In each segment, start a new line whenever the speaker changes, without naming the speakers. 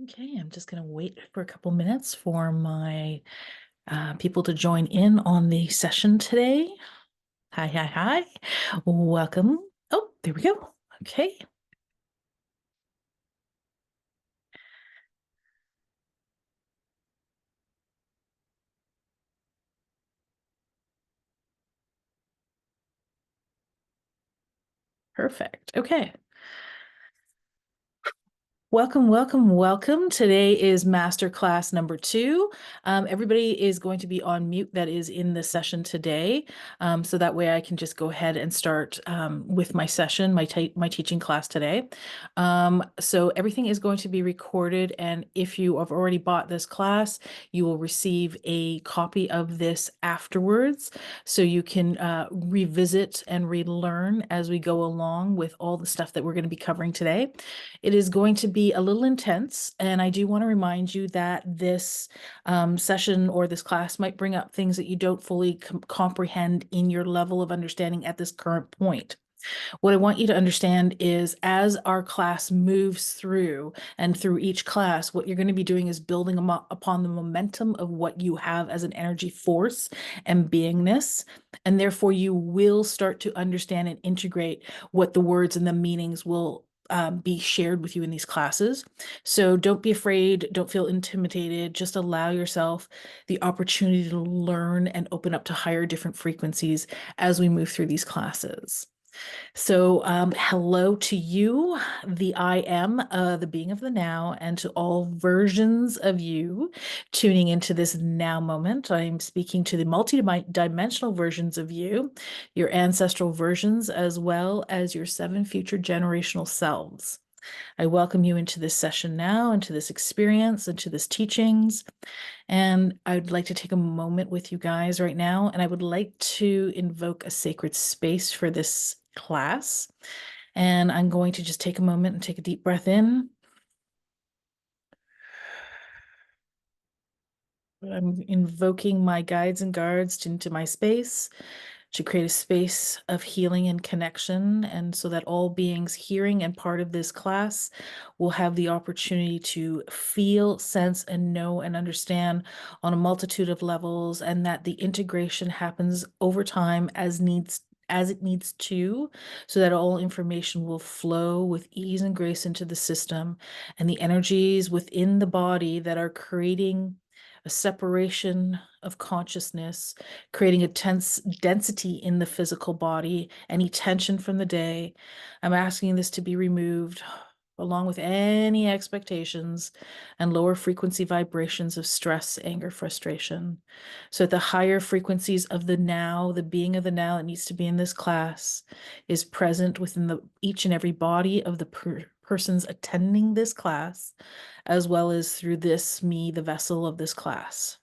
Okay, I'm just going to wait for a couple minutes for my people to join in on the session today. Hi, hi, hi. Welcome. Oh, there we go. Okay. Perfect. Okay. Welcome, welcome, welcome. Today is masterclass number 2. Everybody is going to be on mute that is in the session today. So that way I can just go ahead and start with my session, my teaching class today. So everything is going to be recorded. And if you have already bought this class, you will receive a copy of this afterwards. So you can revisit and relearn as we go along with all the stuff that we're going to be covering today. It is going to be a little intense, and I do want to remind you that this session or this class might bring up things that you don't fully comprehend in your level of understanding at this current point. What I want you to understand is as our class moves through and through each class, what you're going to be doing is building upon the momentum of what you have as an energy force and beingness. And therefore, you will start to understand and integrate what the words and the meanings will be shared with you in these classes. So don't be afraid, don't feel intimidated, just allow yourself the opportunity to learn and open up to higher different frequencies as we move through these classes. So, hello to you, the I am, the being of the now, and to all versions of you tuning into this now moment. I'm speaking to the multi-dimensional versions of you, your ancestral versions, as well as your 7 future generational selves. I welcome you into this session now, into this experience, into this teachings. And I'd like to take a moment with you guys right now, and I would like to invoke a sacred space for this class. And I'm going to just take a moment and take a deep breath in. I'm invoking my guides and guards into my space to create a space of healing and connection, and so that all beings hearing and part of this class will have the opportunity to feel, sense, and know and understand on a multitude of levels, and that the integration happens over time as it needs to, so that all information will flow with ease and grace into the system, and the energies within the body that are creating a separation of consciousness, creating a tense density in the physical body, any tension from the day. I'm asking this to be removed, along with any expectations and lower frequency vibrations of stress, anger, frustration. So the higher frequencies of the now, the being of the now that needs to be in this class, is present within each and every body of the persons attending this class, as well as through this, me, the vessel of this class.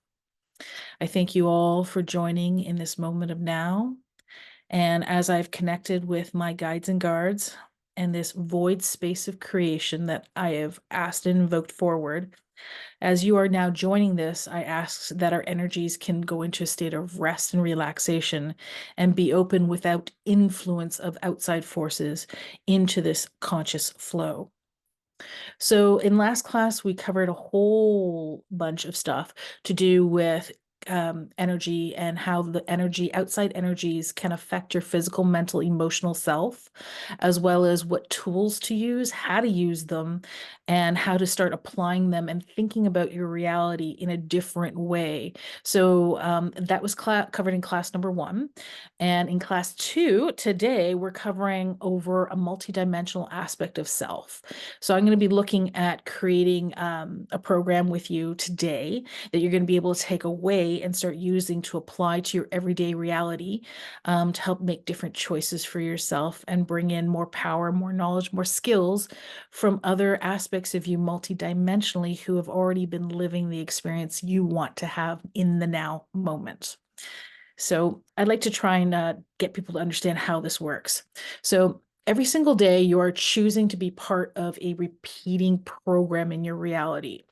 I thank you all for joining in this moment of now. And as I've connected with my guides and guards and this void space of creation that I have asked and invoked forward, as you are now joining this, I ask that our energies can go into a state of rest and relaxation and be open without influence of outside forces into this conscious flow. So in last class, we covered a whole bunch of stuff to do with energy and how the outside energies can affect your physical, mental, emotional self, as well as what tools to use, how to use them, and how to start applying them and thinking about your reality in a different way. So that was covered in class number 1. And in class 2, today, we're covering over a multidimensional aspect of self. So I'm going to be looking at creating a program with you today that you're going to be able to take away and start using to apply to your everyday reality, to help make different choices for yourself and bring in more power, more knowledge, more skills from other aspects of you multidimensionally who have already been living the experience you want to have in the now moment. So I'd like to try and get people to understand how this works. So every single day, you are choosing to be part of a repeating program in your reality.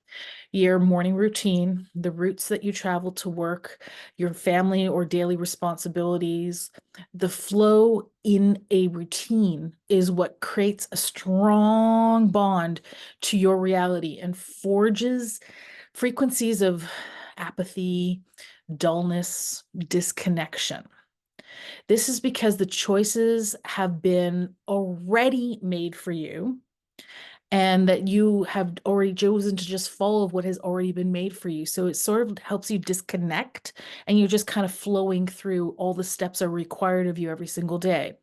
Your morning routine, the routes that you travel to work, your family or daily responsibilities, the flow in a routine is what creates a strong bond to your reality and forges frequencies of apathy, dullness, disconnection. This is because the choices have been already made for you and that you have already chosen to just follow what has already been made for you. So it sort of helps you disconnect and you're just kind of flowing through all the steps are required of you every single day.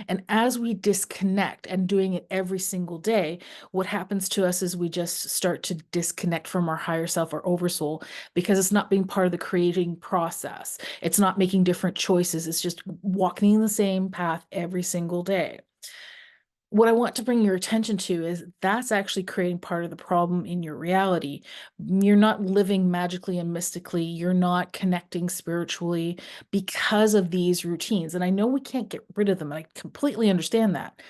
And as we disconnect and doing it every single day, what happens to us is we just start to disconnect from our higher self or oversoul because it's not being part of the creating process. It's not making different choices. It's just walking in the same path every single day. What I want to bring your attention to is that's actually creating part of the problem in your reality. You're not living magically and mystically. You're not connecting spiritually because of these routines. And I know we can't get rid of them. I completely understand that.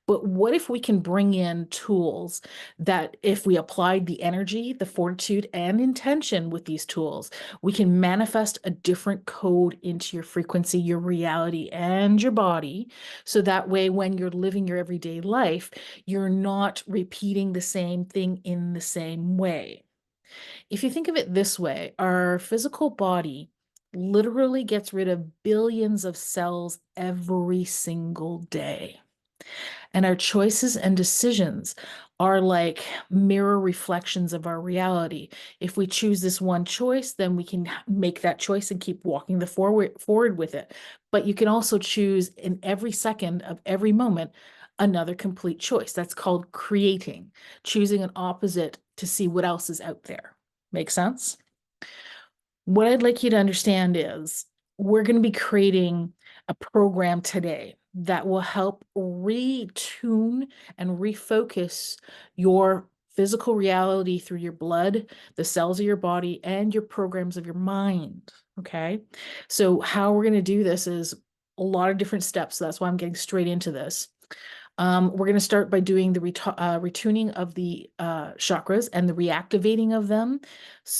But what if we can bring in tools that, if we applied the energy, the fortitude, and intention with these tools, we can manifest a different code into your frequency, your reality, and your body. So that way, when you're living your everyday life, you're not repeating the same thing in the same way. If you think of it this way, our physical body literally gets rid of billions of cells every single day. And our choices and decisions are like mirror reflections of our reality. If we choose this one choice, then we can make that choice and keep walking the forward with it. But you can also choose in every second of every moment another complete choice. That's called creating, choosing an opposite to see what else is out there. Make sense? What I'd like you to understand is we're going to be creating a program today that will help retune and refocus your physical reality through your blood, the cells of your body, and your programs of your mind. Okay. So, how we're going to do this is a lot of different steps. So that's why I'm getting straight into this. We're going to start by doing the retuning of the chakras and the reactivating of them.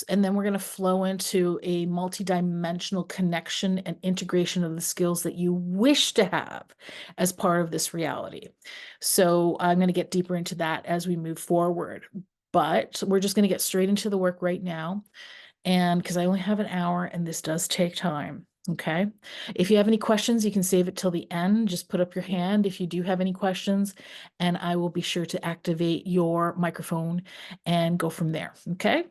And then we're going to flow into a multidimensional connection and integration of the skills that you wish to have as part of this reality. So I'm going to get deeper into that as we move forward. But we're just going to get straight into the work right now. And because I only have an hour and this does take time. Okay. If you have any questions, you can save it till the end. Just put up your hand if you do have any questions, and I will be sure to activate your microphone and go from there. Okay.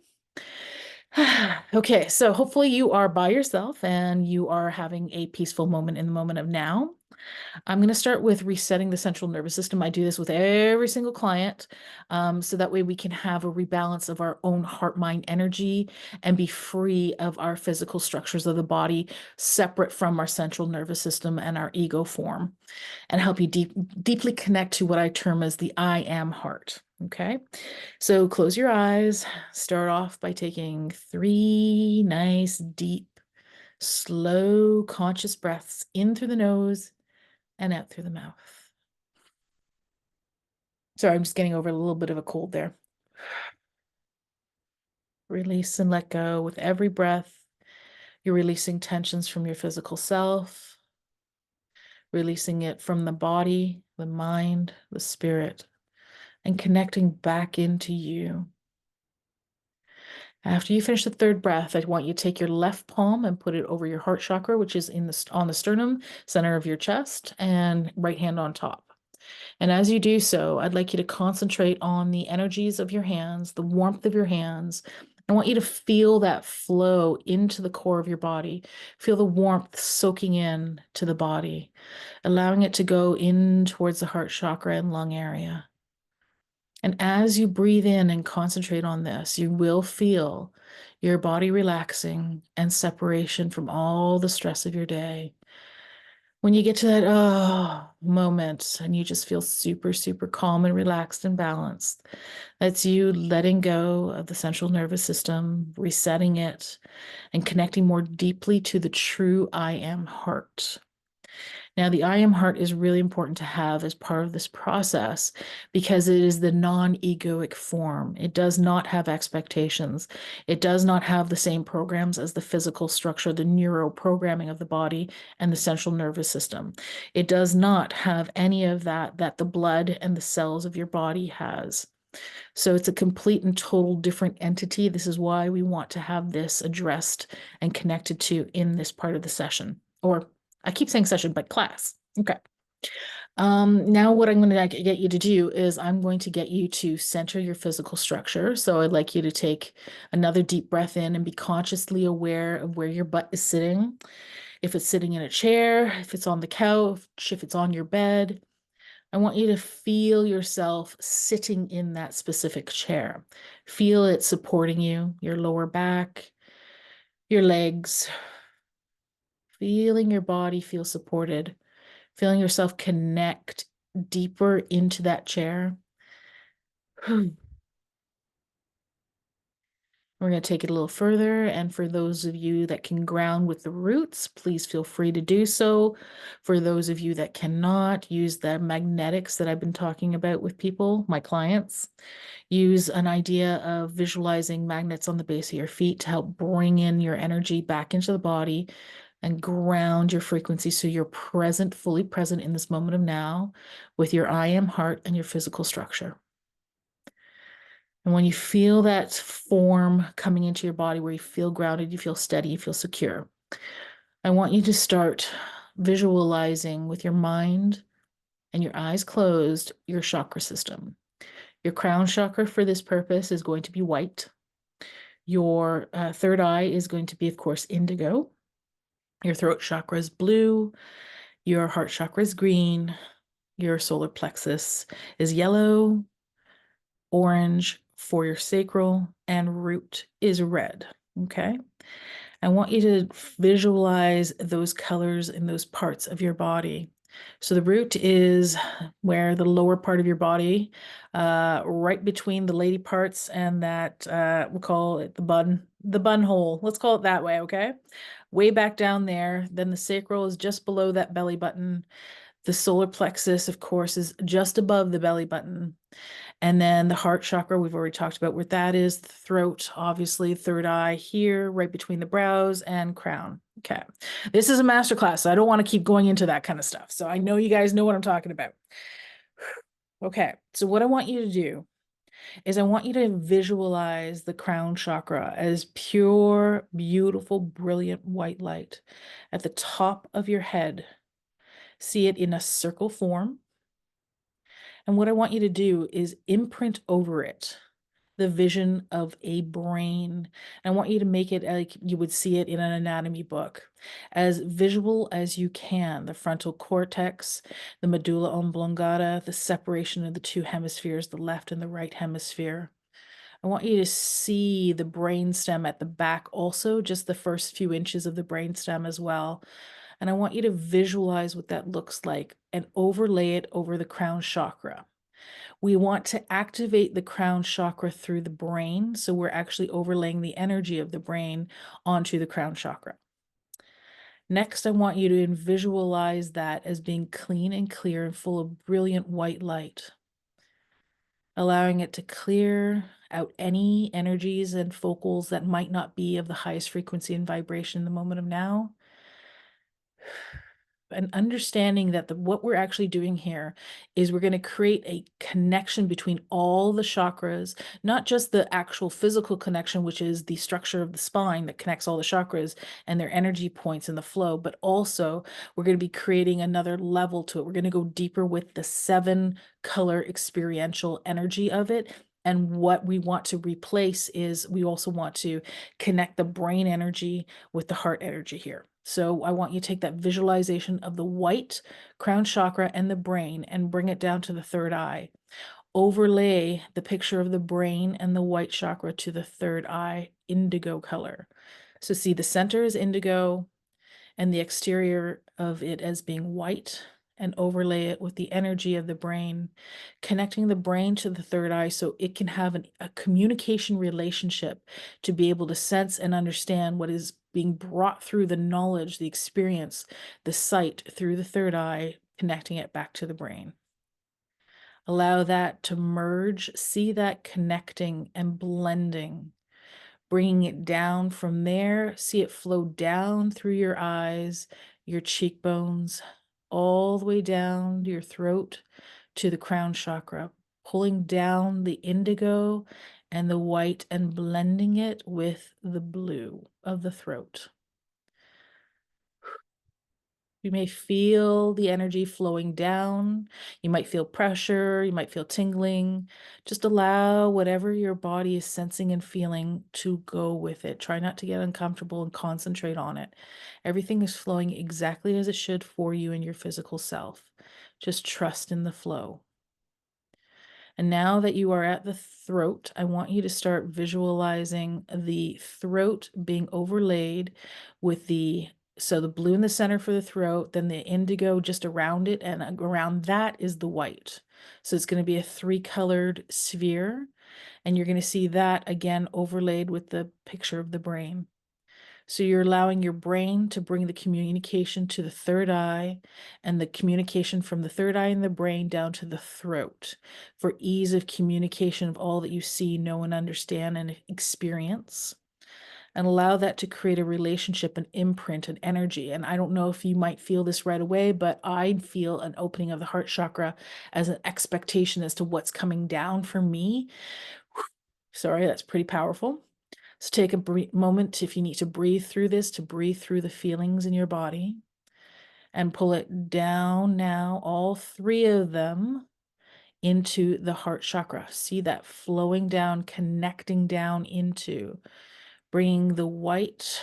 Okay. So hopefully you are by yourself and you are having a peaceful moment in the moment of now. I'm going to start with resetting the central nervous system. I do this with every single client, so that way we can have a rebalance of our own heart mind energy and be free of our physical structures of the body, separate from our central nervous system and our ego form, and help you deeply connect to what I term as the I am heart. Okay, so close your eyes. Start off by taking 3 nice, deep, slow, conscious breaths in through the nose and out through the mouth. Sorry, I'm just getting over a little bit of a cold there. Release and let go with every breath. You're releasing tensions from your physical self, releasing it from the body, the mind, the spirit, and connecting back into you. After you finish the third breath, I want you to take your left palm and put it over your heart chakra, which is on the sternum, center of your chest, and right hand on top. And as you do so, I'd like you to concentrate on the energies of your hands, the warmth of your hands. I want you to feel that flow into the core of your body. Feel the warmth soaking in to the body, allowing it to go in towards the heart chakra and lung area. And as you breathe in and concentrate on this, you will feel your body relaxing and separation from all the stress of your day. When you get to that moment and you just feel super, super calm and relaxed and balanced, that's you letting go of the central nervous system, resetting it, and connecting more deeply to the true I am heart. Now, the I am heart is really important to have as part of this process because it is the non-egoic form. It does not have expectations. It does not have the same programs as the physical structure, the neuro programming of the body and the central nervous system. It does not have any of that that the blood and the cells of your body has. So it's a complete and total different entity. This is why we want to have this addressed and connected to in this part of the session. Or I keep saying session, but class. Okay. Now what I'm going to get you to do is I'm going to get you to center your physical structure. So I'd like you to take another deep breath in and be consciously aware of where your butt is sitting. If it's sitting in a chair, if it's on the couch, if it's on your bed. I want you to feel yourself sitting in that specific chair. Feel it supporting you, your lower back, your legs, feeling your body feel supported, feeling yourself connect deeper into that chair. We're going to take it a little further. And for those of you that can ground with the roots, please feel free to do so. For those of you that cannot, use the magnetics that I've been talking about with people, my clients. Use an idea of visualizing magnets on the base of your feet to help bring in your energy back into the body and ground your frequency so you're present, fully present in this moment of now with your I am heart and your physical structure. And when you feel that form coming into your body where you feel grounded, you feel steady, you feel secure, I want you to start visualizing with your mind and your eyes closed your chakra system. Your crown chakra for this purpose is going to be white. Your third eye is going to be, of course, indigo. Your throat chakra is blue. Your heart chakra is green. Your solar plexus is yellow. Orange for your sacral, and root is red. Okay. I want you to visualize those colors in those parts of your body. So the root is where the lower part of your body, right between the lady parts and that, we'll call it the bun hole. Let's call it that way, okay? Way back down there. Then the sacral is just below that belly button. The solar plexus, of course, is just above the belly button. And then the heart chakra, we've already talked about where that is, the throat, obviously, third eye here, right between the brows and crown. Okay. This is a masterclass, so I don't want to keep going into that kind of stuff. So I know you guys know what I'm talking about. Okay. So what I want you to do is I want you to visualize the crown chakra as pure, beautiful, brilliant white light at the top of your head. See it in a circle form. And what I want you to do is imprint over it the vision of a brain. I want you to make it like you would see it in an anatomy book, as visual as you can. The frontal cortex, the medulla oblongata, the separation of the two hemispheres, the left and the right hemisphere. I want you to see the brainstem at the back also, just the first few inches of the brainstem as well. And I want you to visualize what that looks like and overlay it over the crown chakra. We want to activate the crown chakra through the brain. So we're actually overlaying the energy of the brain onto the crown chakra. Next, I want you to visualize that as being clean and clear and full of brilliant white light, allowing it to clear out any energies and focals that might not be of the highest frequency and vibration in the moment of now. And understanding that what we're actually doing here is we're going to create a connection between all the chakras, not just the actual physical connection, which is the structure of the spine that connects all the chakras and their energy points in the flow, but also we're going to be creating another level to it. We're going to go deeper with the 7-color experiential energy of it. And what we want to replace is we also want to connect the brain energy with the heart energy here. So I want you to take that visualization of the white crown chakra and the brain and bring it down to the third eye. Overlay the picture of the brain and the white chakra to the third eye, indigo color. So see, the center is indigo and the exterior of it as being white. and overlay it with the energy of the brain, connecting the brain to the third eye so it can have a communication relationship to be able to sense and understand what is being brought through the knowledge, the experience, the sight through the third eye, connecting it back to the brain. Allow that to merge, see that connecting and blending, bringing it down from there, see it flow down through your eyes, your cheekbones, all the way down to your throat to the crown chakra, pulling down the indigo and the white and blending it with the blue of the throat. You may feel the energy flowing down. You might feel pressure. You might feel tingling. Just allow whatever your body is sensing and feeling to go with it. Try not to get uncomfortable and concentrate on it. Everything is flowing exactly as it should for you and your physical self. Just trust in the flow. And now that you are at the throat, I want you to start visualizing the throat being overlaid with the blue in the center for the throat, then the indigo just around it, and around that is the white. So it's going to be a three-colored sphere, and you're going to see that again overlaid with the picture of the brain. So you're allowing your brain to bring the communication to the third eye and the communication from the third eye and the brain down to the throat for ease of communication of all that you see, know, and understand and experience. And allow that to create a relationship, an imprint, an energy. And I don't know if you might feel this right away, but I feel an opening of the heart chakra as an expectation as to what's coming down for me. Sorry, that's pretty powerful. So take a moment if you need to breathe through this, to breathe through the feelings in your body and pull it down now, all three of them into the heart chakra. See that flowing down, connecting down into, bringing the white,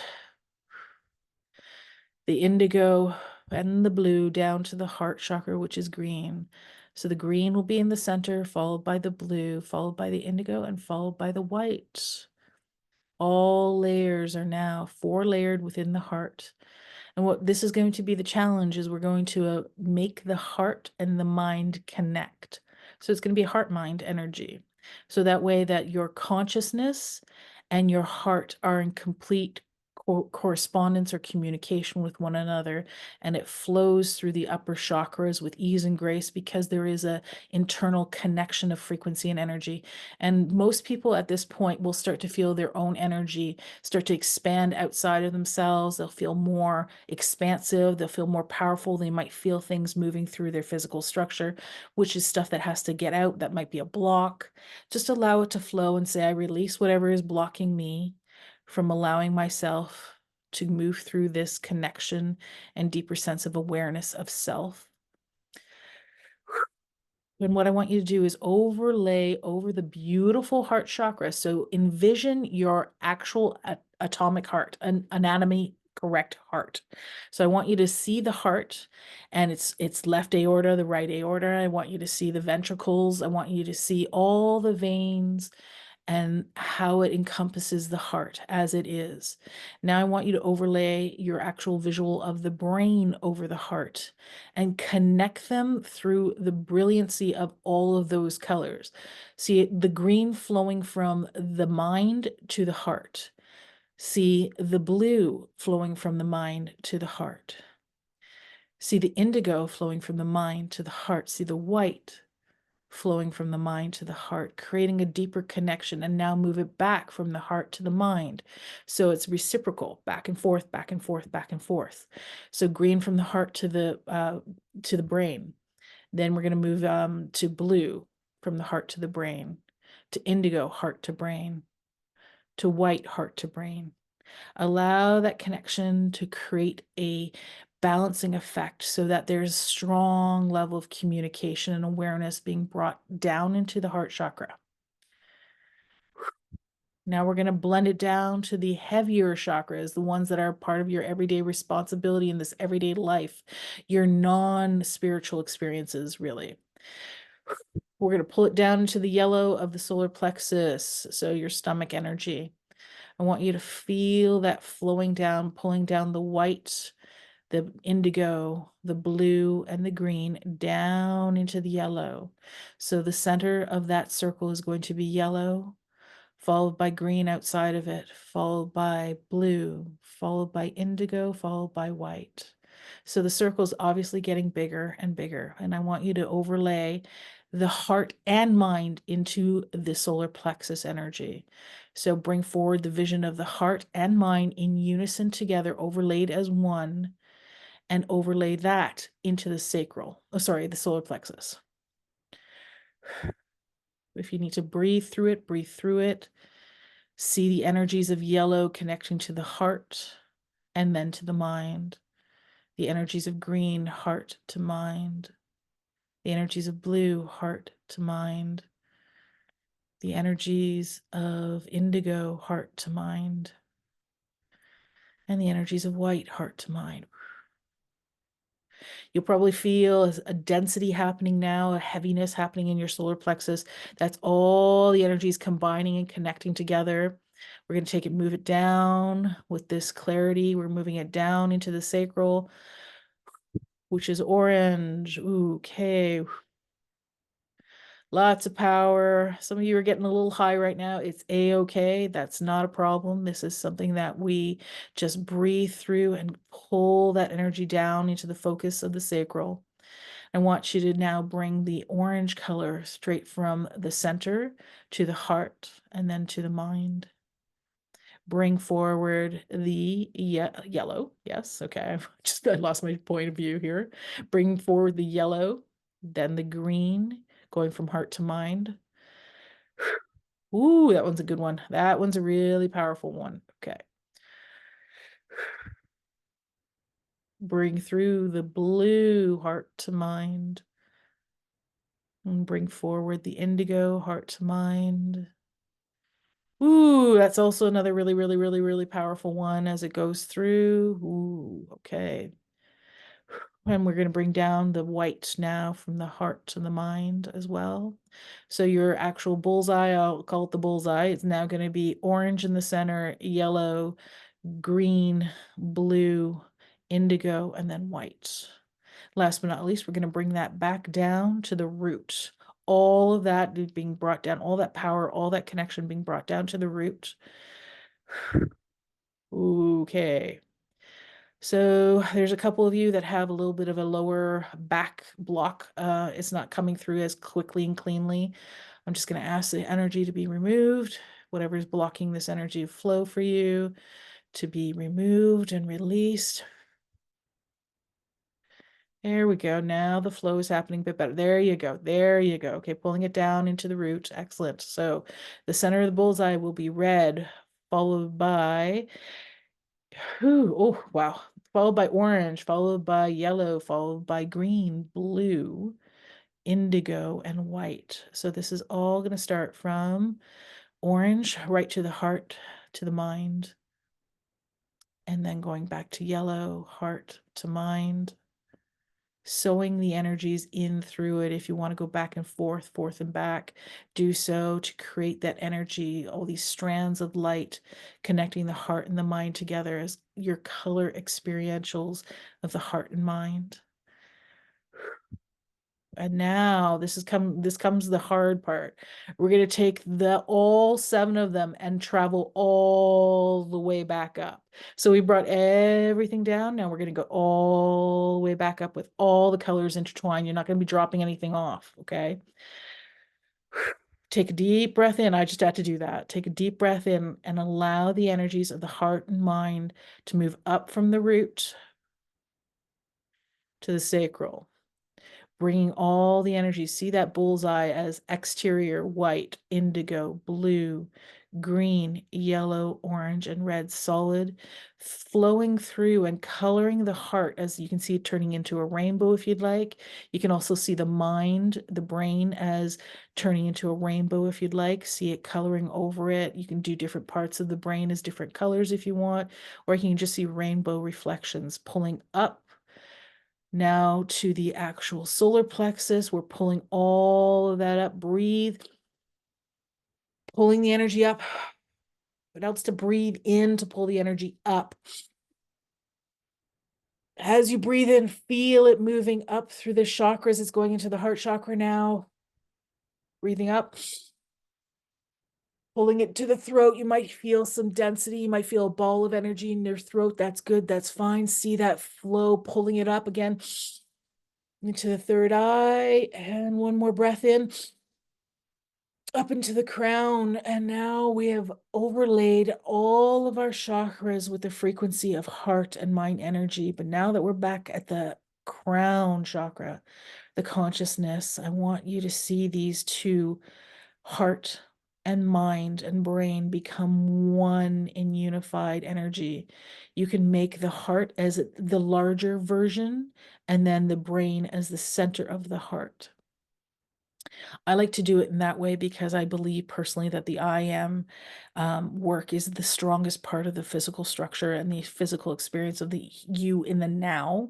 the indigo, and the blue down to the heart chakra, which is green. So the green will be in the center, followed by the blue, followed by the indigo, and followed by the white. All layers are now four-layered within the heart. And what this is going to be the challenge is we're going to make the heart and the mind connect. So it's going to be heart-mind energy. So that way that your consciousness and your heart are in complete correspondence or communication with one another, and it flows through the upper chakras with ease and grace because there is a internal connection of frequency and energy. And most people at this point will start to feel their own energy start to expand outside of themselves. They'll feel more expansive, they'll feel more powerful, they might feel things moving through their physical structure, which is stuff that has to get out, that might be a block. Just allow it to flow and say, I release whatever is blocking me from allowing myself to move through this connection and deeper sense of awareness of self. And what I want you to do is overlay over the beautiful heart chakra. So envision your actual atomic heart, an anatomy correct heart. So I want you to see the heart and its left aorta, the right aorta. I want you to see the ventricles. I want you to see all the veins and how it encompasses the heart as it is. Now I want you to overlay your actual visual of the brain over the heart and connect them through the brilliancy of all of those colors. See the green flowing from the mind to the heart. See the blue flowing from the mind to the heart. See the indigo flowing from the mind to the heart. See the white flowing from the mind to the heart, creating a deeper connection, and now move it back from the heart to the mind. So it's reciprocal, back and forth, back and forth, back and forth. So green from the heart to the brain. Then we're going to move to blue from the heart to the brain, to indigo, heart to brain, to white, heart to brain. Allow that connection to create a balancing effect so that there's strong level of communication and awareness being brought down into the heart chakra. Now we're going to blend it down to the heavier chakras, the ones that are part of your everyday responsibility in this everyday life, your non-spiritual experiences, really. We're going to pull it down into the yellow of the solar plexus, so your stomach energy. I want you to feel that flowing down, pulling down the white, the indigo, the blue, and the green down into the yellow. So the center of that circle is going to be yellow, followed by green outside of it, followed by blue, followed by indigo, followed by white. So the circle is obviously getting bigger and bigger. And I want you to overlay the heart and mind into the solar plexus energy. So bring forward the vision of the heart and mind in unison together, overlaid as one, and overlay that into the sacral, the solar plexus. If you need to breathe through it, breathe through it. See the energies of yellow connecting to the heart and then to the mind. The energies of green, heart to mind. The energies of blue, heart to mind. The energies of indigo, heart to mind. And the energies of white, heart to mind. You'll probably feel a density happening now, a heaviness happening in your solar plexus. That's all the energies combining and connecting together. We're going to take it, move it down with this clarity. We're moving it down into the sacral, which is orange. Ooh, okay. Lots of power. Some of you are getting a little high right now. It's a-okay. That's not a problem. This is something that we just breathe through and pull that energy down into the focus of the sacral. I want you to now bring the orange color straight from the center to the heart and then to the mind. Bring forward the yellow. Yes, okay. I lost my point of view here. Bring forward the yellow, then the green, going from heart to mind. Ooh, that one's a good one. That one's a really powerful one. Okay. Bring through the blue, heart to mind. And bring forward the indigo, heart to mind. Ooh, that's also another really, really, really, really powerful one as it goes through. Ooh, okay. And we're going to bring down the white now from the heart to the mind as well. So your actual bullseye, I'll call it the bullseye, it's now going to be orange in the center, yellow, green, blue, indigo, and then white. Last but not least, we're going to bring that back down to the root. All of that being brought down, all that power, all that connection being brought down to the root. Okay. So there's a couple of you that have a little bit of a lower back block. It's not coming through as quickly and cleanly. I'm just going to ask the energy to be removed. Whatever is blocking this energy flow for you to be removed and released. There we go. Now the flow is happening a bit better. There you go. There you go. Okay, pulling it down into the root. Excellent. So the center of the bullseye will be red, followed by, oh, wow. Followed by orange, followed by yellow, followed by green, blue, indigo, and white. So this is all going to start from orange right to the heart, to the mind, and then going back to yellow, heart to mind, sewing the energies in through it. If you want to go back and forth and back, do so to create that energy, all these strands of light connecting the heart and the mind together as your color experientials of the heart and mind. And now this comes the hard part. We're going to take all 7 of them and travel all the way back up. So we brought everything down. Now we're going to go all the way back up with all the colors intertwined. You're not going to be dropping anything off, okay? Take a deep breath in. I just had to do that. Take a deep breath in and allow the energies of the heart and mind to move up from the root to the sacral, bringing all the energy. See that bullseye as exterior, white, indigo, blue, green, yellow, orange, and red, solid, flowing through and coloring the heart, as you can see it turning into a rainbow if you'd like. You can also see the mind, the brain, as turning into a rainbow if you'd like. See it coloring over it. You can do different parts of the brain as different colors if you want, or you can just see rainbow reflections pulling up now to the actual solar plexus. We're pulling all of that up. Breathe. Pulling the energy up. It helps to breathe in to pull the energy up. As you breathe in, feel it moving up through the chakras. It's going into the heart chakra now. Breathing up, pulling it to the throat. You might feel some density. You might feel a ball of energy in your throat. That's good. That's fine. See that flow, pulling it up again into the third eye. And one more breath in, up into the crown. And now we have overlaid all of our chakras with the frequency of heart and mind energy. But now that we're back at the crown chakra, the consciousness, I want you to see these two, heart and mind and brain, become one in unified energy. You can make the heart as the larger version and then the brain as the center of the heart. I like to do it in that way because I believe personally that the I am work is the strongest part of the physical structure and the physical experience of the you in the now.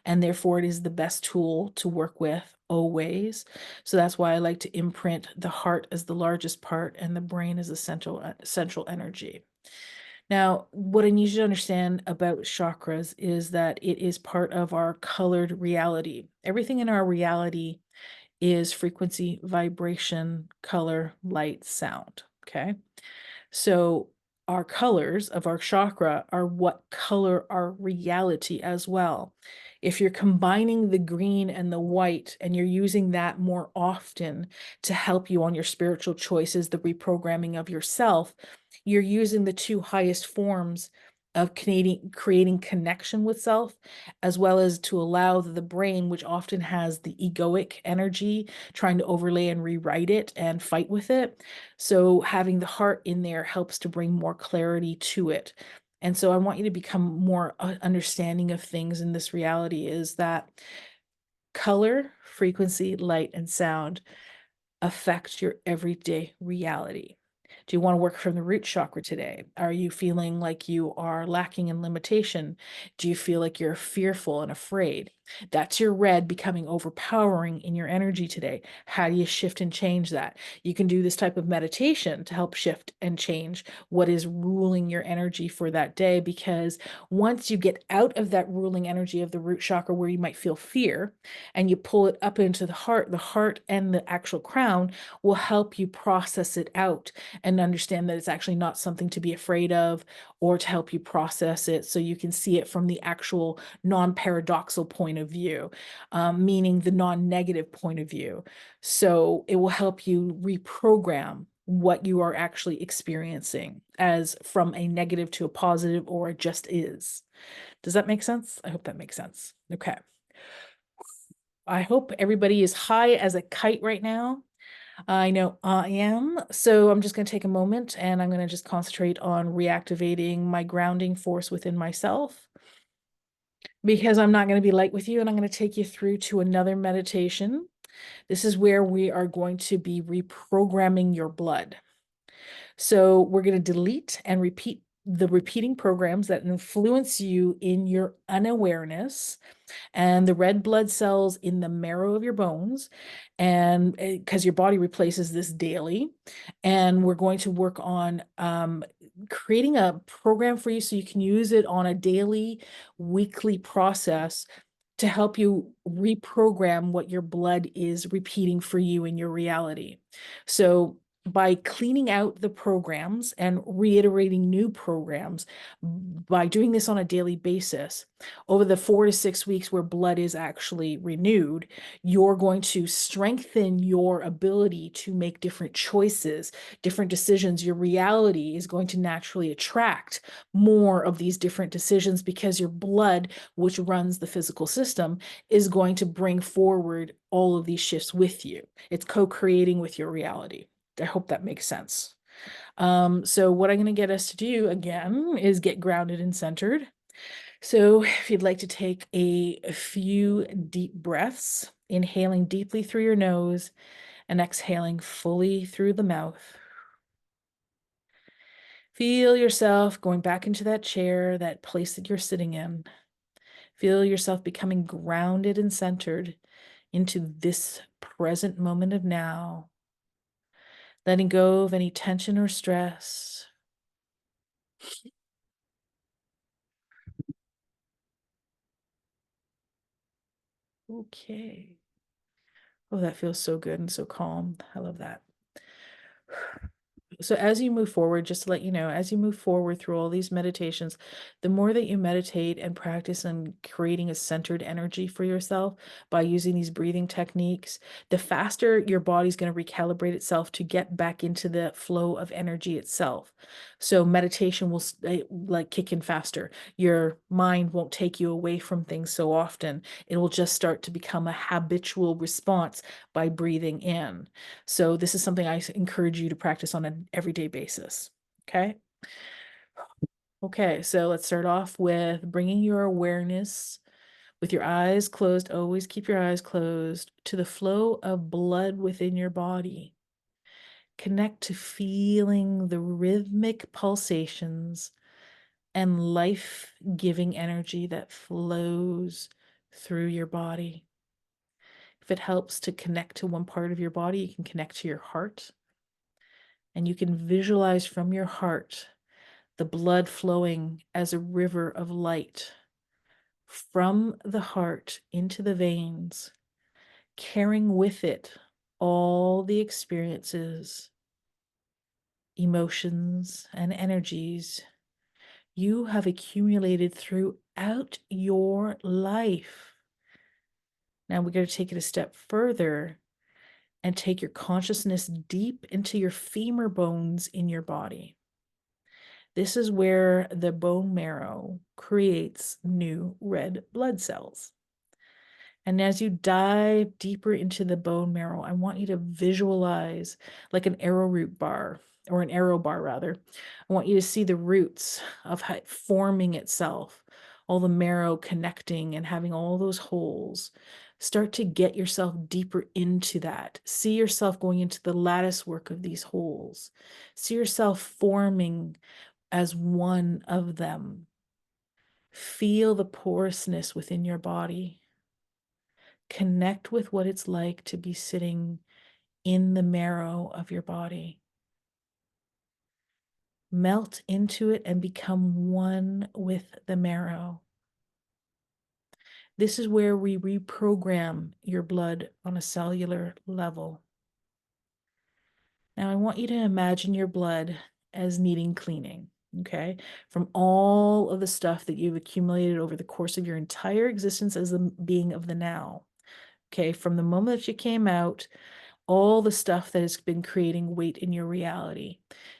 And therefore, it is the best tool to work with always. So that's why I like to imprint the heart as the largest part and the brain as the central energy. Now, what I need you to understand about chakras is that it is part of our colored reality. Everything in our reality is frequency, vibration, color, light, sound. Okay. So our colors of our chakra are what color our reality as well. If you're combining the green and the white and you're using that more often to help you on your spiritual choices, the reprogramming of yourself, you're using the two highest forms of creating connection with self, as well as to allow the brain, which often has the egoic energy, trying to overlay and rewrite it and fight with it. So having the heart in there helps to bring more clarity to it. And so I want you to become more understanding of things in this reality, is that color, frequency, light, and sound affect your everyday reality. Do you want to work from the root chakra today? Are you feeling like you are lacking in limitation? Do you feel like you're fearful and afraid? That's your red becoming overpowering in your energy today. How do you shift and change that? You can do this type of meditation to help shift and change what is ruling your energy for that day, because once you get out of that ruling energy of the root chakra where you might feel fear and you pull it up into the heart and the actual crown will help you process it out and understand that it's actually not something to be afraid of, or to help you process it so you can see it from the actual non-paradoxal point of view, meaning the non-negative point of view. So it will help you reprogram what you are actually experiencing as from a negative to a positive, or it just is. Does that make sense? I hope that makes sense. Okay. I hope everybody is high as a kite right now. I know I am. So I'm just going to take a moment and I'm going to just concentrate on reactivating my grounding force within myself, because I'm not going to be light with you, and I'm going to take you through to another meditation. This is where we are going to be reprogramming your blood. So we're going to delete and repeat the repeating programs that influence you in your unawareness and the red blood cells in the marrow of your bones, and because your body replaces this daily. And we're going to work on creating a program for you so you can use it on a daily, weekly process to help you reprogram what your blood is repeating for you in your reality. So by cleaning out the programs and reiterating new programs, by doing this on a daily basis, over the 4 to 6 weeks where blood is actually renewed, you're going to strengthen your ability to make different choices, different decisions. Your reality is going to naturally attract more of these different decisions because your blood, which runs the physical system, is going to bring forward all of these shifts with you. It's co-creating with your reality. I hope that makes sense. So what I'm going to get us to do again is get grounded and centered. So if you'd like to take a few deep breaths, inhaling deeply through your nose and exhaling fully through the mouth. Feel yourself going back into that chair, that place that you're sitting in. Feel yourself becoming grounded and centered into this present moment of now, letting go of any tension or stress. Okay. Oh, that feels so good and so calm. I love that. So as you move forward, just to let you know, as you move forward through all these meditations, the more that you meditate and practice on creating a centered energy for yourself by using these breathing techniques, the faster your body's going to recalibrate itself to get back into the flow of energy itself. So meditation will like kick in faster. Your mind won't take you away from things so often. It will just start to become a habitual response by breathing in. So this is something I encourage you to practice on an everyday basis. Okay. Okay. So let's start off with bringing your awareness with your eyes closed. Always keep your eyes closed to the flow of blood within your body. Connect to feeling the rhythmic pulsations and life-giving energy that flows through your body. If it helps to connect to one part of your body, you can connect to your heart. And you can visualize from your heart the blood flowing as a river of light from the heart into the veins, carrying with it all the experiences, emotions, and energies you have accumulated throughout your life. Now we're going to take it a step further and take your consciousness deep into your femur bones in your body. This is where the bone marrow creates new red blood cells. And as you dive deeper into the bone marrow, I want you to visualize like an arrowroot bar, or an arrow bar rather. I want you to see the roots of forming itself, all the marrow connecting and having all those holes. Start to get yourself deeper into that. See yourself going into the lattice work of these holes. See yourself forming as one of them. Feel the porousness within your body. Connect with what it's like to be sitting in the marrow of your body. Melt into it and become one with the marrow. This is where we reprogram your blood on a cellular level. Now, I want you to imagine your blood as needing cleaning, okay? From all of the stuff that you've accumulated over the course of your entire existence as a being of the now, okay? From the moment that you came out, all the stuff that has been creating weight in your reality.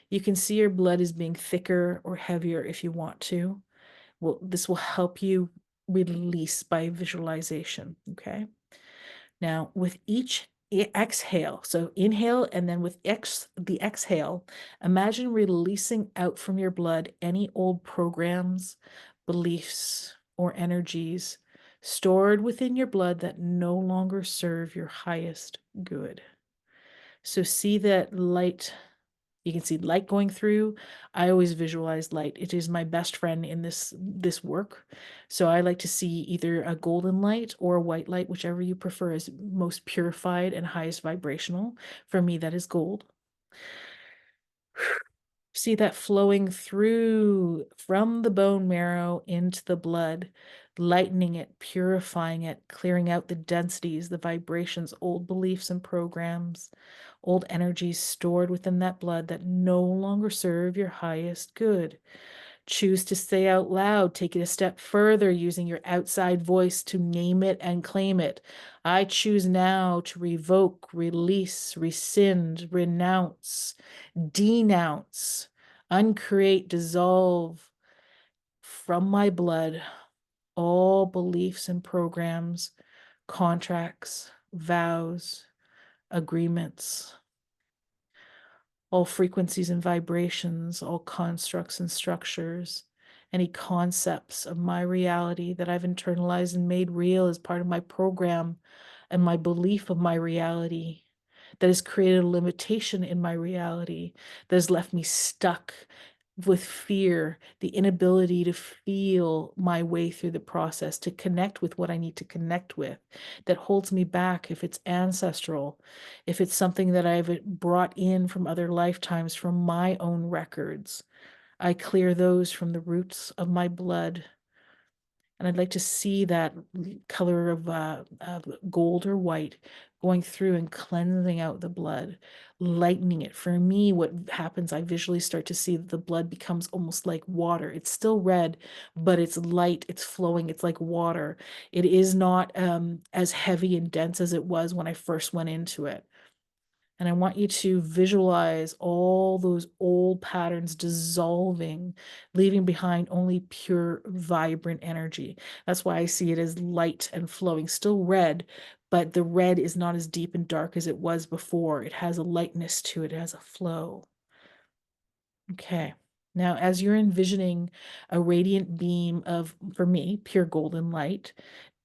You can see your blood is being thicker or heavier if you want to. Well, this will help you release by visualization, okay? Now, with each exhale, so inhale, and then with the exhale, imagine releasing out from your blood any old programs, beliefs, or energies stored within your blood that no longer serve your highest good. So see that light. You can see light going through. I always visualize light. It is my best friend in this work. So I like to see either a golden light or a white light, whichever you prefer is most purified and highest vibrational. For me, that is gold. See that flowing through from the bone marrow into the blood, lightening it, purifying it, clearing out the densities, the vibrations, old beliefs and programs, old energies stored within that blood that no longer serve your highest good. Choose to say out loud, take it a step further using your outside voice to name it and claim it. I choose now to revoke, release, rescind, renounce, denounce, uncreate, dissolve from my blood all beliefs and programs, contracts, vows, agreements, all frequencies and vibrations, all constructs and structures, any concepts of my reality that I've internalized and made real as part of my program and my belief of my reality that has created a limitation in my reality, that has left me stuck with fear, the inability to feel my way through the process, to connect with what I need to connect with, that holds me back if it's ancestral, if it's something that I've brought in from other lifetimes, from my own records. I clear those from the roots of my blood And I'd like to see that color of gold or white going through and cleansing out the blood, lightening it. For me, what happens, I visually start to see that the blood becomes almost like water. It's still red, but it's light, it's flowing, it's like water. It is not as heavy and dense as it was when I first went into it. And I want you to visualize all those old patterns dissolving, leaving behind only pure, vibrant energy. That's why I see it as light and flowing, still red, but the red is not as deep and dark as it was before. It has a lightness to it, it has a flow. Okay. Now, as you're envisioning a radiant beam of, for me, pure golden light,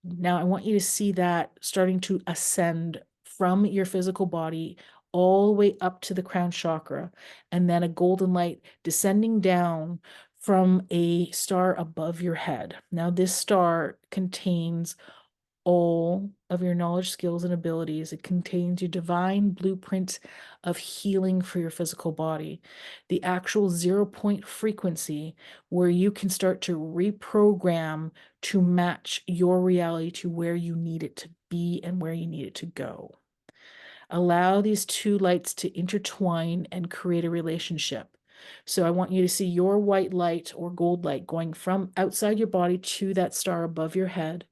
now I want you to see that starting to ascend from your physical body all the way up to the crown chakra, and then a golden light descending down from a star above your head. Now, this star contains all of your knowledge, skills, and abilities. It contains your divine blueprint of healing for your physical body, the actual 0 point frequency where you can start to reprogram to match your reality to where you need it to be and where you need it to go. Allow these two lights to intertwine and create a relationship. So I want you to see your white light or gold light going from outside your body to that star above your head,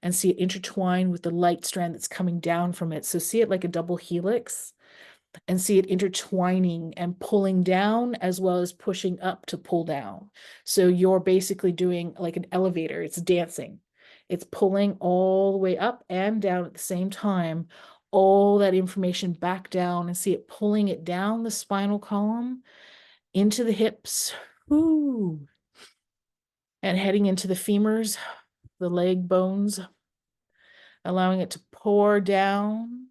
and see it intertwine with the light strand that's coming down from it. So see it like a double helix, and see it intertwining and pulling down as well as pushing up to pull down. So you're basically doing like an elevator, it's dancing. It's pulling all the way up and down at the same time, all that information back down, and see it pulling it down the spinal column into the hips, whoo, and heading into the femurs, the leg bones, allowing it to pour down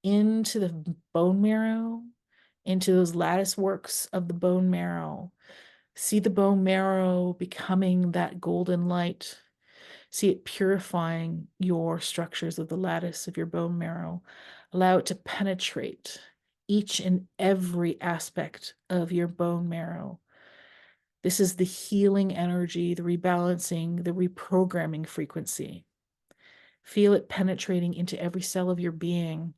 into the bone marrow, into those lattice works of the bone marrow. See the bone marrow becoming that golden light. See it purifying your structures of the lattice of your bone marrow. Allow it to penetrate each and every aspect of your bone marrow. This is the healing energy, the rebalancing, the reprogramming frequency. Feel it penetrating into every cell of your being,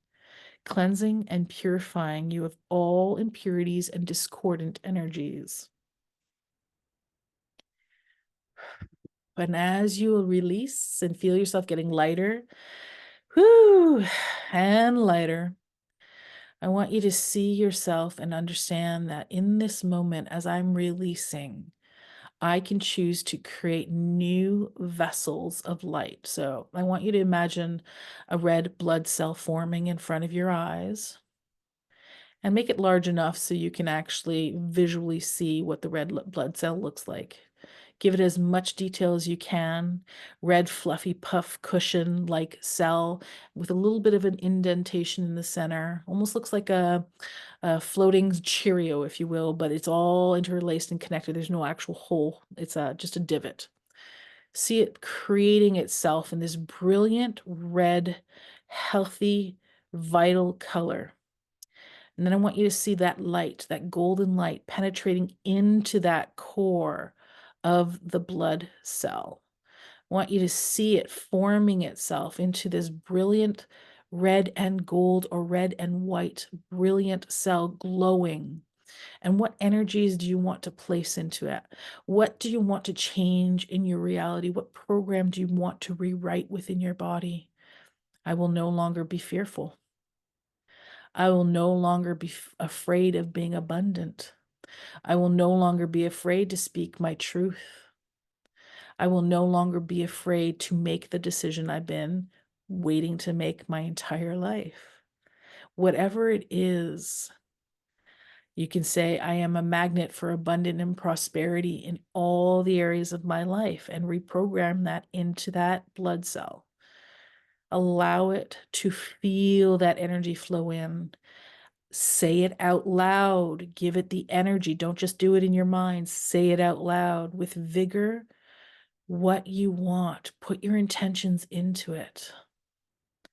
cleansing and purifying you of all impurities and discordant energies. And as you release and feel yourself getting lighter, whoo, and lighter, I want you to see yourself and understand that in this moment, as I'm releasing, I can choose to create new vessels of light. So I want you to imagine a red blood cell forming in front of your eyes, and make it large enough so you can actually visually see what the red blood cell looks like. Give it as much detail as you can. Red, fluffy, puff cushion like cell with a little bit of an indentation in the center. Almost looks like a floating Cheerio, if you will, but it's all interlaced and connected. There's no actual hole. It's just a divot. See it creating itself in this brilliant red, healthy, vital color. And then I want you to see that light, that golden light penetrating into that core of the blood cell. I want you to see it forming itself into this brilliant red and gold or red and white brilliant cell glowing. And what energies do you want to place into it? What do you want to change in your reality? What program do you want to rewrite within your body? I will no longer be fearful. I will no longer be afraid of being abundant. I will no longer be afraid to speak my truth. I will no longer be afraid to make the decision I've been waiting to make my entire life. Whatever it is, you can say, I am a magnet for abundance and prosperity in all the areas of my life, and reprogram that into that blood cell. Allow it to feel that energy flow in. Say it out loud. Give it the energy. Don't just do it in your mind. Say it out loud with vigor. What you want. Put your intentions into it. I'm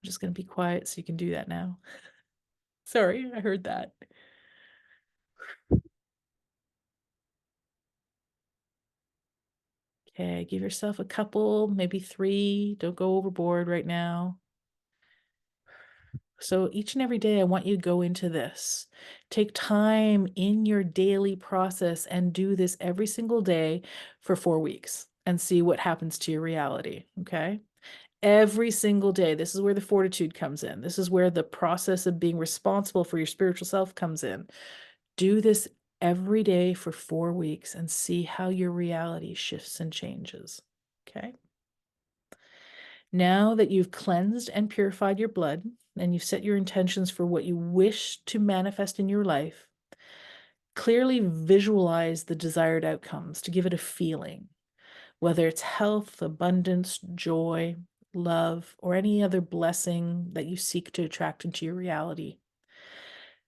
just going to be quiet so you can do that now. Sorry, I heard that. Okay, give yourself a couple, maybe 3. Don't go overboard right now. So each and every day, I want you to go into this. Take time in your daily process and do this every single day for 4 weeks and see what happens to your reality. Okay. Every single day. This is where the fortitude comes in. This is where the process of being responsible for your spiritual self comes in. Do this every day for 4 weeks and see how your reality shifts and changes. Okay. Now that you've cleansed and purified your blood and you've set your intentions for what you wish to manifest in your life, clearly visualize the desired outcomes to give it a feeling, whether it's health, abundance, joy, love, or any other blessing that you seek to attract into your reality.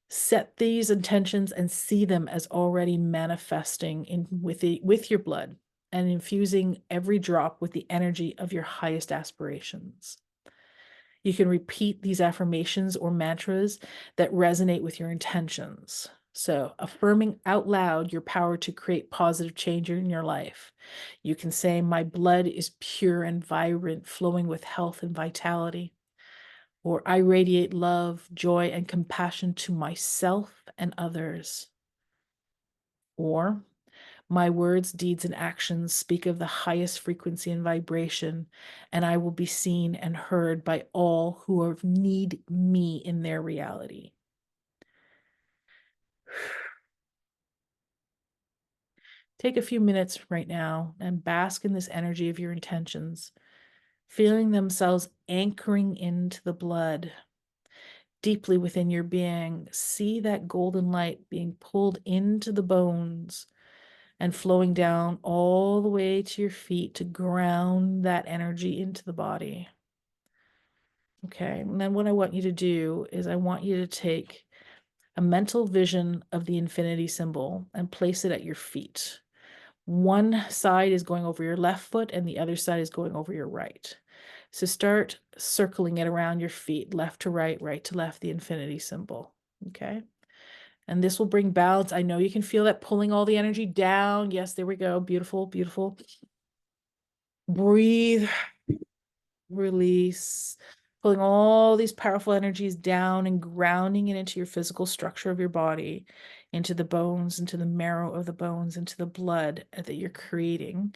Set these intentions and see them as already manifesting with your blood and infusing every drop with the energy of your highest aspirations. You can repeat these affirmations or mantras that resonate with your intentions. So, affirming out loud your power to create positive change in your life. You can say, "My blood is pure and vibrant, flowing with health and vitality." Or, "I radiate love, joy, and compassion to myself and others." Or, "My words, deeds, and actions speak of the highest frequency and vibration, and I will be seen and heard by all who need me in their reality." Take a few minutes right now and bask in this energy of your intentions, feeling themselves anchoring into the blood deeply within your being. See that golden light being pulled into the bones and flowing down all the way to your feet to ground that energy into the body. Okay, and then what I want you to do is I want you to take a mental vision of the infinity symbol and place it at your feet. One side is going over your left foot and the other side is going over your right. So start circling it around your feet, left to right to left, the infinity symbol. Okay. And this will bring balance. I know you can feel that pulling all the energy down. Yes, there we go. Beautiful, beautiful. Breathe, release, pulling all these powerful energies down and grounding it into your physical structure of your body, into the bones, into the marrow of the bones, into the blood that you're creating.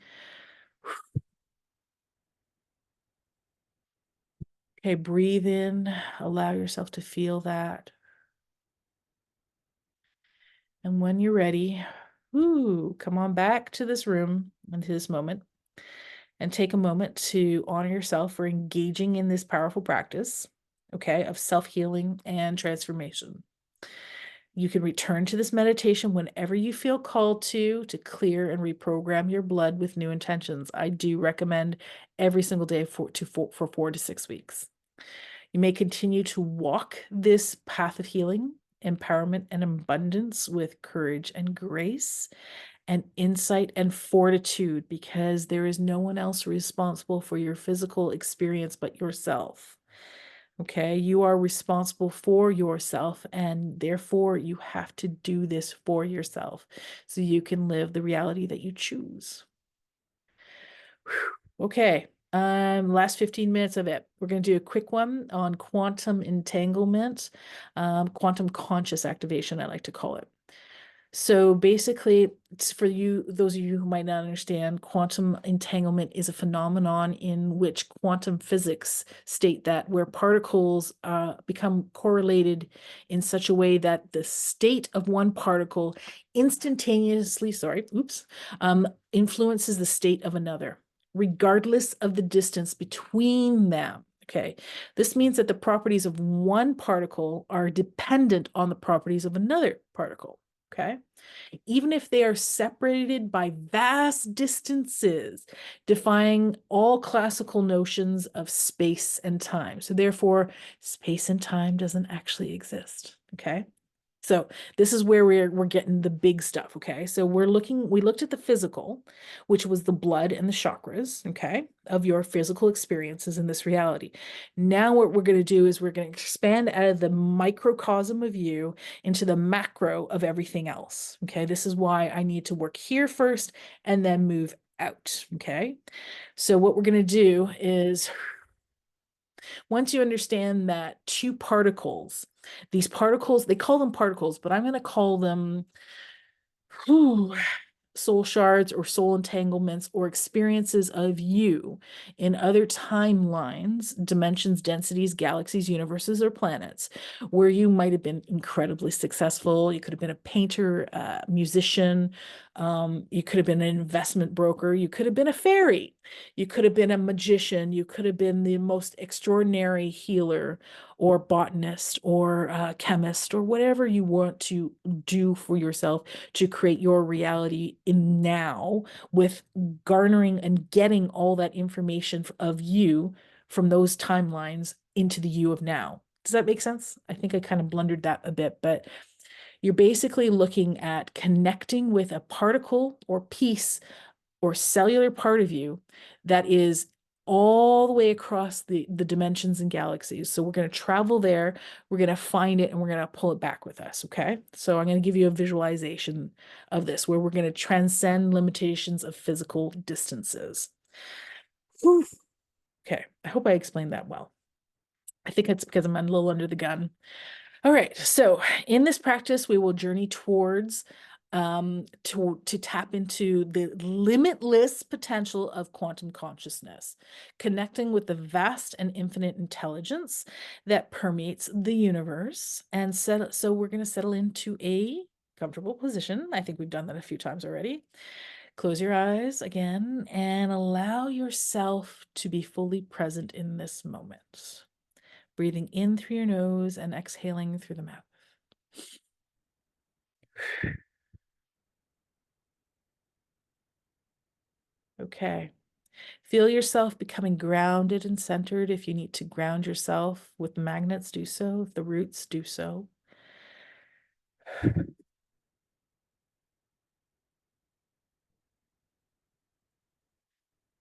Okay, breathe in, allow yourself to feel that. And when you're ready, come on back to this room and to this moment and take a moment to honor yourself for engaging in this powerful practice, okay, of self-healing and transformation. You can return to this meditation whenever you feel called to clear and reprogram your blood with new intentions. I do recommend every single day for 4 to 6 weeks. You may continue to walk this path of healing, empowerment, and abundance with courage and grace and insight and fortitude, because there is no one else responsible for your physical experience but yourself. Okay, you are responsible for yourself, and therefore you have to do this for yourself so you can live the reality that you choose. Okay, last 15 minutes of it. We're going to do a quick one on quantum entanglement, quantum conscious activation, I like to call it. So basically, it's for you, those of you who might not understand, quantum entanglement is a phenomenon in which quantum physics state that where particles become correlated in such a way that the state of one particle instantaneously, influences the state of another, regardless of the distance between them. Okay, this means that the properties of one particle are dependent on the properties of another particle. Okay, even if they are separated by vast distances, defying all classical notions of space and time. So therefore, space and time doesn't actually exist. Okay. So this is where we're getting the big stuff, okay? So we looked at the physical, which was the blood and the chakras, okay, of your physical experiences in this reality. Now what we're going to do is we're going to expand out of the microcosm of you into the macro of everything else, okay? This is why I need to work here first and then move out. Okay. So what we're going to do is, once you understand that two particles, these particles, they call them particles, but I'm going to call them soul shards or soul entanglements or experiences of you in other timelines, dimensions, densities, galaxies, universes, or planets, where you might have been incredibly successful. You could have been a painter, musician, you could have been an investment broker, you could have been a fairy, you could have been a magician, you could have been the most extraordinary healer or botanist or chemist or whatever you want to do for yourself to create your reality in now, with garnering and getting all that information of you from those timelines into the you of now. Does that make sense? I think I kind of blundered that a bit, but you're basically looking at connecting with a particle or piece or cellular part of you that is all the way across the dimensions and galaxies. So we're going to travel there, we're going to find it, and we're going to pull it back with us. Okay. So I'm going to give you a visualization of this where we're going to transcend limitations of physical distances. Whew. Okay. I hope I explained that well. I think it's because I'm a little under the gun. All right, so in this practice, we will journey towards to tap into the limitless potential of quantum consciousness, connecting with the vast and infinite intelligence that permeates the universe. And so we're going to settle into a comfortable position. I think we've done that a few times already. Close your eyes again and allow yourself to be fully present in this moment. Breathing in through your nose and exhaling through the mouth. Okay. Feel yourself becoming grounded and centered. If you need to ground yourself with the magnets, do so. If the roots, do so.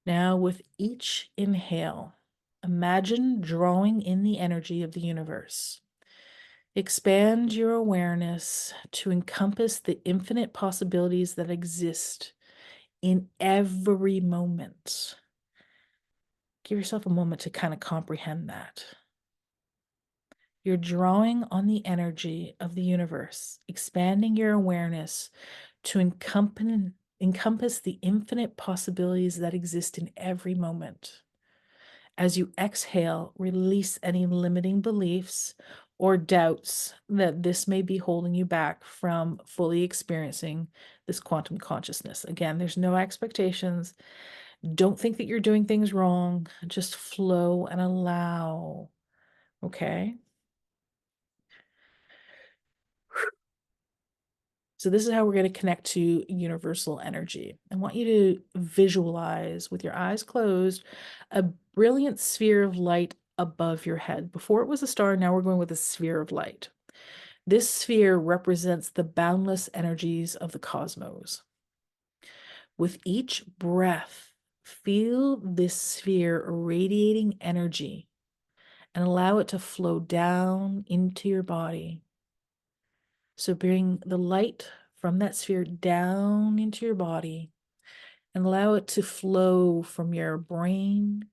Now, with each inhale, imagine drawing in the energy of the universe. Expand your awareness to encompass the infinite possibilities that exist in every moment. Give yourself a moment to kind of comprehend that. You're drawing on the energy of the universe, expanding your awareness to encompass the infinite possibilities that exist in every moment. As you exhale, release any limiting beliefs or doubts that this may be holding you back from fully experiencing this quantum consciousness. Again, there's no expectations. Don't think that you're doing things wrong. Just flow and allow. Okay. So this is how we're going to connect to universal energy. I want you to visualize with your eyes closed a brilliant sphere of light above your head. Before it was a star, now we're going with a sphere of light. This sphere represents the boundless energies of the cosmos. With each breath, feel this sphere radiating energy and allow it to flow down into your body. So bring the light from that sphere down into your body and allow it to flow from your brain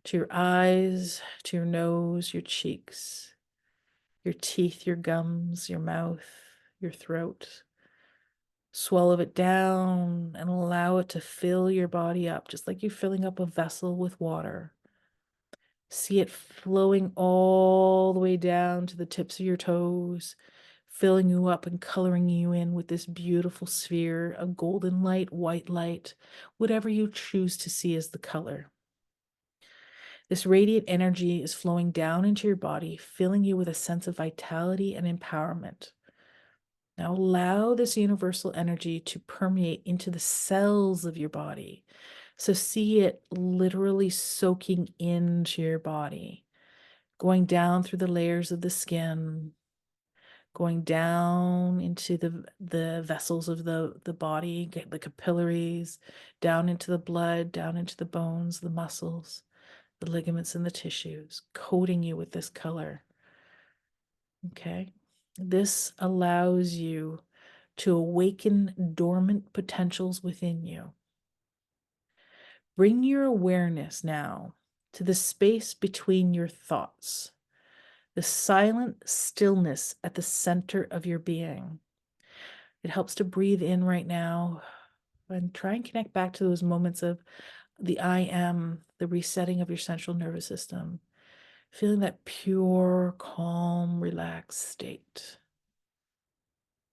to your eyes, to your nose, your cheeks, your teeth, your gums, your mouth, your throat. Swallow it down and allow it to fill your body up, just like you're filling up a vessel with water. See it flowing all the way down to the tips of your toes, filling you up and coloring you in with this beautiful sphere, a golden light, white light, whatever you choose to see as the color. This radiant energy is flowing down into your body, filling you with a sense of vitality and empowerment. Now allow this universal energy to permeate into the cells of your body. So see it literally soaking into your body, going down through the layers of the skin, going down into the vessels of the body, the capillaries, down into the blood, down into the bones, the muscles, the ligaments, and the tissues, coating you with this color. Okay. This allows you to awaken dormant potentials within you. Bring your awareness now to the space between your thoughts, the silent stillness at the center of your being. It helps to breathe in right now and try and connect back to those moments of the I am, the resetting of your central nervous system, feeling that pure, calm, relaxed state,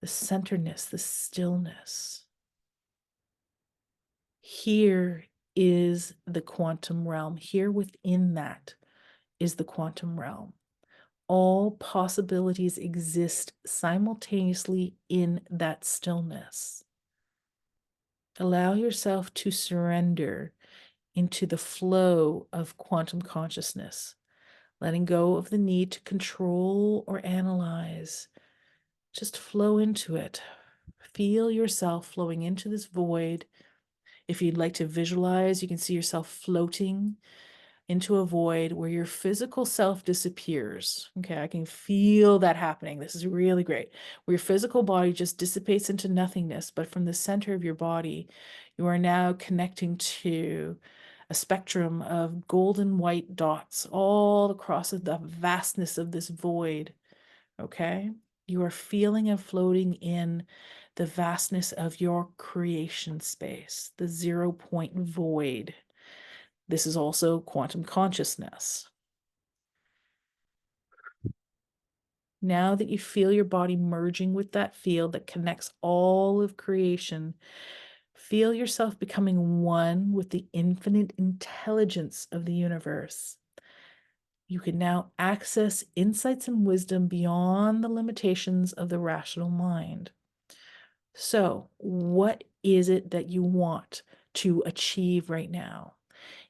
the centeredness, the stillness. Here is the quantum realm. Here within that is the quantum realm. All possibilities exist simultaneously in that stillness. Allow yourself to surrender into the flow of quantum consciousness, letting go of the need to control or analyze. Just flow into it. Feel yourself flowing into this void. If you'd like to visualize, you can see yourself floating into a void where your physical self disappears. Okay, I can feel that happening. This is really great. Where your physical body just dissipates into nothingness, but from the center of your body, you are now connecting to a spectrum of golden white dots all across the vastness of this void. Okay, you are feeling and floating in the vastness of your creation space, the 0 point void. This is also quantum consciousness. Now that you feel your body merging with that field that connects all of creation, feel yourself becoming one with the infinite intelligence of the universe. You can now access insights and wisdom beyond the limitations of the rational mind. So, what is it that you want to achieve right now?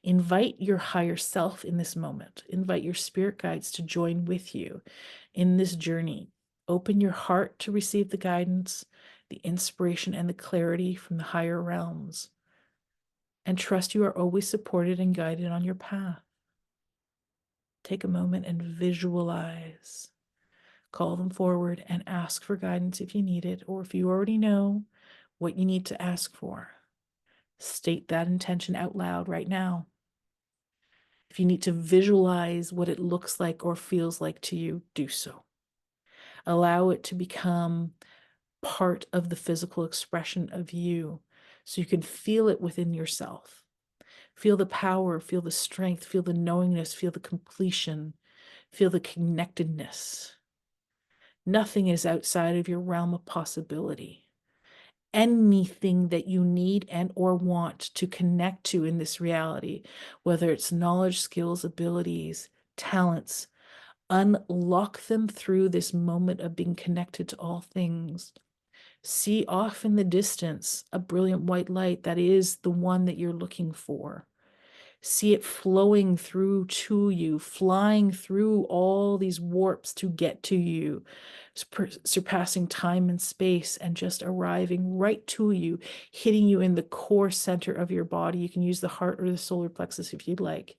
Invite your higher self in this moment. Invite your spirit guides to join with you in this journey. Open your heart to receive the guidance, the inspiration, and the clarity from the higher realms. And trust you are always supported and guided on your path. Take a moment and visualize. Call them forward and ask for guidance if you need it, or if you already know what you need to ask for. State that intention out loud right now. If you need to visualize what it looks like or feels like to you, do so. Allow it to become part of the physical expression of you so you can feel it within yourself. Feel the power, feel the strength, feel the knowingness, feel the completion, feel the connectedness. Nothing is outside of your realm of possibility. Anything that you need and or want to connect to in this reality, whether it's knowledge, skills, abilities, talents, unlock them through this moment of being connected to all things. See off in the distance a brilliant white light that is the one that you're looking for. See it flowing through to you, flying through all these warps to get to you, surpassing time and space and just arriving right to you, hitting you in the core center of your body. You can use the heart or the solar plexus if you'd like,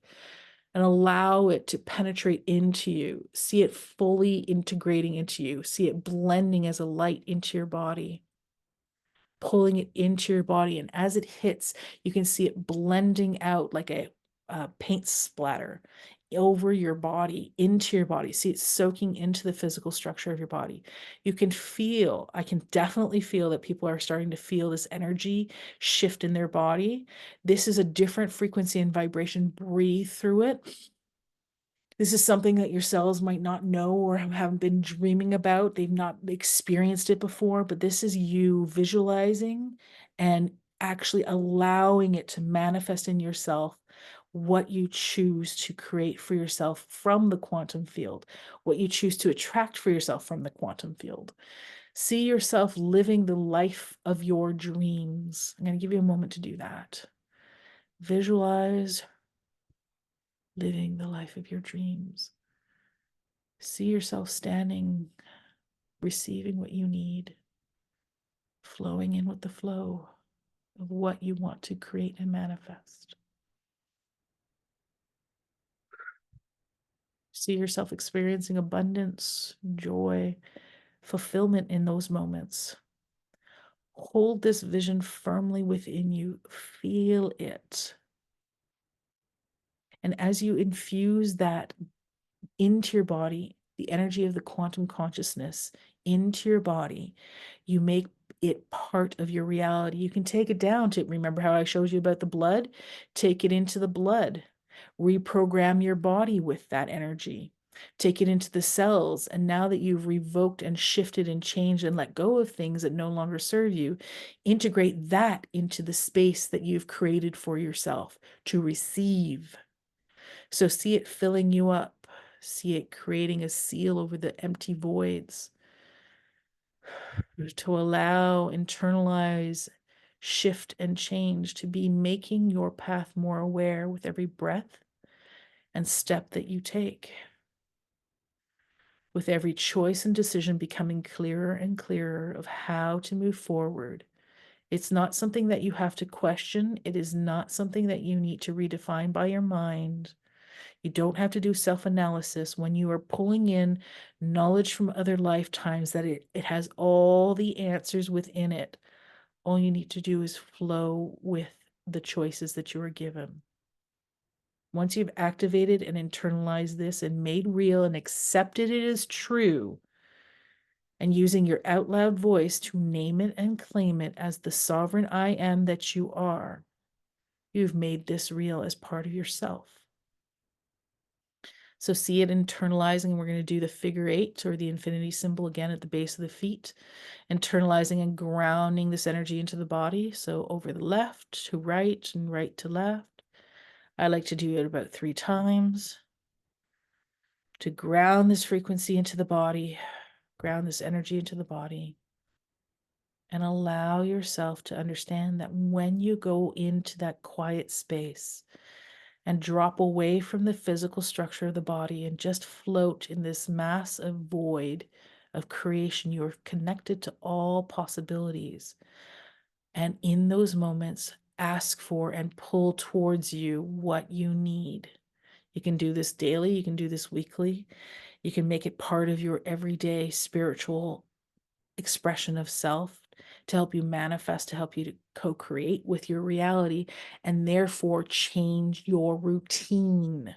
and allow it to penetrate into you. See it fully integrating into you. See it blending as a light into your body, pulling it into your body. And as it hits, you can see it blending out like a paint splatter over your body, into your body. See it soaking into the physical structure of your body. You can feel, I can definitely feel that people are starting to feel this energy shift in their body. This is a different frequency and vibration. Breathe through it. This is something that your cells might not know or haven't been dreaming about. They've not experienced it before, but this is you visualizing and actually allowing it to manifest in yourself what you choose to create for yourself from the quantum field, what you choose to attract for yourself from the quantum field. See yourself living the life of your dreams. I'm going to give you a moment to do that. Visualize living the life of your dreams. See yourself standing, receiving what you need, flowing in with the flow of what you want to create and manifest. See yourself experiencing abundance, joy, fulfillment in those moments. Hold this vision firmly within you. Feel it. And as you infuse that into your body, the energy of the quantum consciousness into your body, you make it part of your reality. You can take it down to, remember how I showed you about the blood? Take it into the blood, reprogram your body with that energy, take it into the cells. And now that you've revoked and shifted and changed and let go of things that no longer serve you, integrate that into the space that you've created for yourself to receive. So see it filling you up, see it creating a seal over the empty voids, to allow, internalize, shift, and change, to be making your path more aware with every breath and step that you take. With every choice and decision becoming clearer and clearer of how to move forward. It's not something that you have to question. It is not something that you need to redefine by your mind. You don't have to do self-analysis when you are pulling in knowledge from other lifetimes, that it has all the answers within it. All you need to do is flow with the choices that you are given. Once you've activated and internalized this and made real and accepted it as true, and using your out loud voice to name it and claim it as the sovereign I am that you are, you've made this real as part of yourself. So see it internalizing. We're going to do the figure 8 or the infinity symbol again at the base of the feet, internalizing and grounding this energy into the body. So over the left to right and right to left. I like to do it about 3 times to ground this frequency into the body, ground this energy into the body, and allow yourself to understand that when you go into that quiet space and drop away from the physical structure of the body and just float in this mass of void of creation, you're connected to all possibilities. And in those moments, ask for and pull towards you what you need. You can do this daily, you can do this weekly, you can make it part of your everyday spiritual expression of self to help you manifest, to help you to co-create with your reality, and therefore change your routine.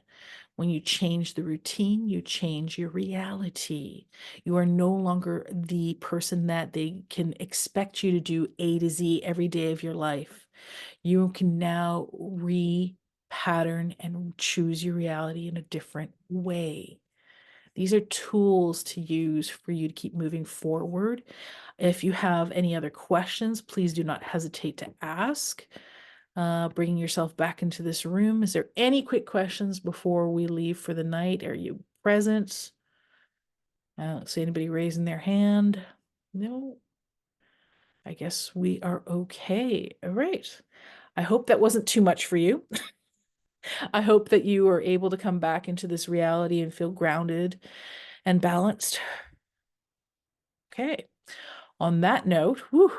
When you change the routine, you change your reality. You are no longer the person that they can expect you to do A to Z every day of your life. You can now repattern and choose your reality in a different way. These are tools to use for you to keep moving forward. If you have any other questions, please do not hesitate to ask. Bringing yourself back into this room. Is there any quick questions before we leave for the night? Are you present? I don't see anybody raising their hand. No. I guess we are okay. All right. I hope that wasn't too much for you. I hope that you are able to come back into this reality and feel grounded and balanced. Okay. On that note, whew,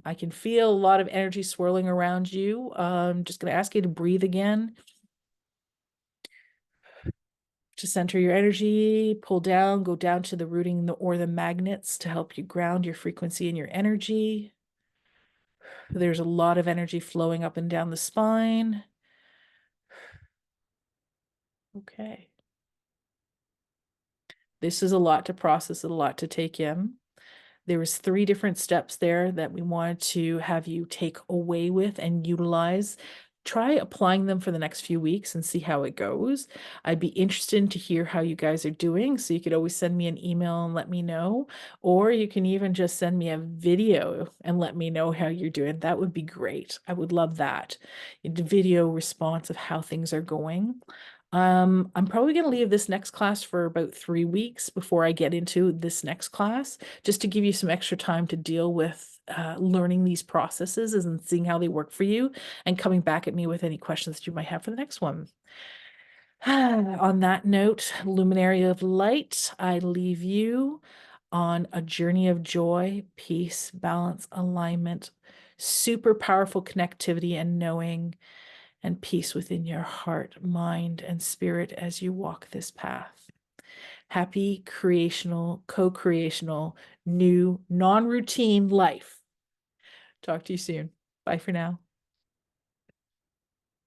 I can feel a lot of energy swirling around you. I'm just going to ask you to breathe again. To center your energy, pull down, go down to the rooting or the magnets to help you ground your frequency and your energy. There's a lot of energy flowing up and down the spine. Okay. This is a lot to process, a lot to take in. There was 3 different steps there that we wanted to have you take away with and utilize. Try applying them for the next few weeks and see how it goes. I'd be interested to hear how you guys are doing. So you could always send me an email and let me know, or you can even just send me a video and let me know how you're doing. That would be great. I would love that. The video response of how things are going. I'm probably going to leave this next class for about 3 weeks before I get into this next class, just to give you some extra time to deal with learning these processes and seeing how they work for you, and coming back at me with any questions that you might have for the next one. On that note, luminary of light, I leave you on a journey of joy, peace, balance, alignment, super powerful connectivity and knowing, and peace within your heart, mind, and spirit as you walk this path. Happy, creational, co-creational, new, non-routine life. Talk to you soon. Bye for now.